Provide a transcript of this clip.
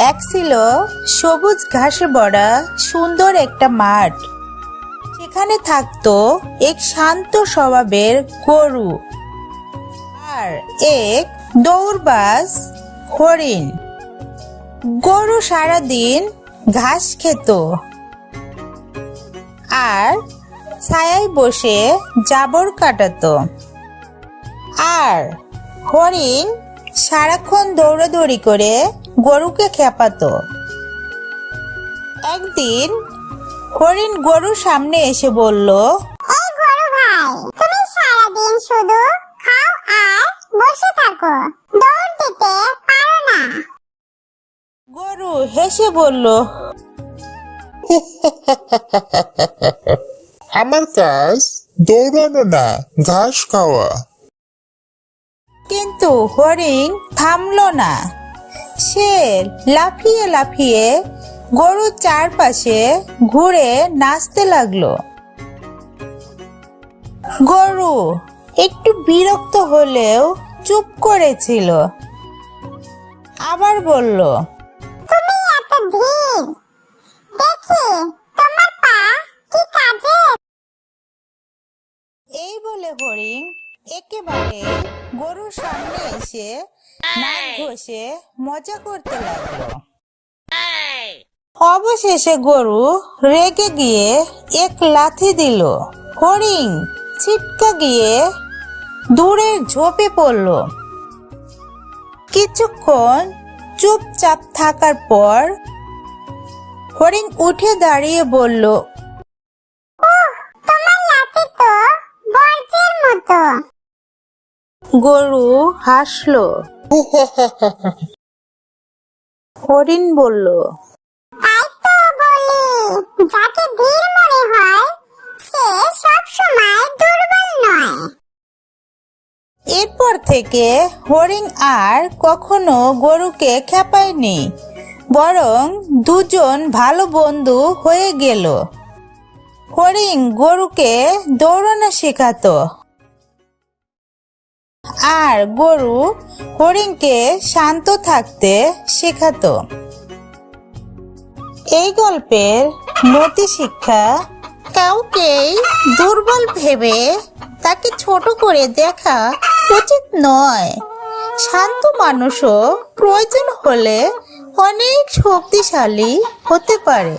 এক ছিল সবুজ ঘাসে ভরা সুন্দর একটা মাঠ। সেখানে থাকতো এক শান্ত স্বভাবের গরু আর এক দৌড়বাজ হরিণ। গরু সারাদিন ঘাস খেত আর ছায়ায় বসে জাবর কাটাতো, আর হরিণ সারাক্ষণ দৌড়াদৌড়ি করে গরুকে খেপাতো। একদিন হরিণ গরুর সামনে এসে বলল, এই গরু ভাই, তুমি সারাদিন শুধু খাও আর বসে থাকো, দৌড় দিতে পারো না। গরু হেসে বলল, আমার কাজ দৌড়ানো না, ঘাস খাওয়া। কিন্তু হরিণ থামলো না। সে লাফিয়ে লাফিয়ে গরুর চারপাশে ঘুরে নাচতে লাগলো। গরু একটু বিরক্ত হলেও চুপ করেছিল। আবার বলল, তুমি এত ধীর, দেখি তোমার পা কি কাজে। এই বলে হরিণ একেবারে গরুর সামনে এসে নাক ঘষে মজা করতে লাগলো। অবশেষে গরু রেগে গিয়ে এক লাথি দিল। হরিণ ছিটকা গিয়ে দূরের ঝোপে পড়ল। কিছুক্ষণ চুপচাপ থাকার পর হরিণ উঠে দাঁড়িয়ে বলল, তোমার লাঠি তো বর্জ্যের মতো। গরু হাসলো। হরিণ বলল, তাই তো বলি, যাকে ধীর মনে হয় সে সব সময় দুর্বল নয়। এরপর থেকে হরিণ আর কখনো গরুকে খেপায়নি, বরং দুজন ভালো বন্ধু হয়ে গেল। হরিণ গরুকে দৌড়ানো শেখাতো আর গরু হরিণকে শান্ত থাকতে শেখাতো। এই গল্পের নতি শিক্ষা, কাউকেই দুর্বল ভেবে তাকে ছোট করে দেখা উচিত নয়। শান্ত মানুষও প্রয়োজন হলে অনেক শক্তিশালী হতে পারে।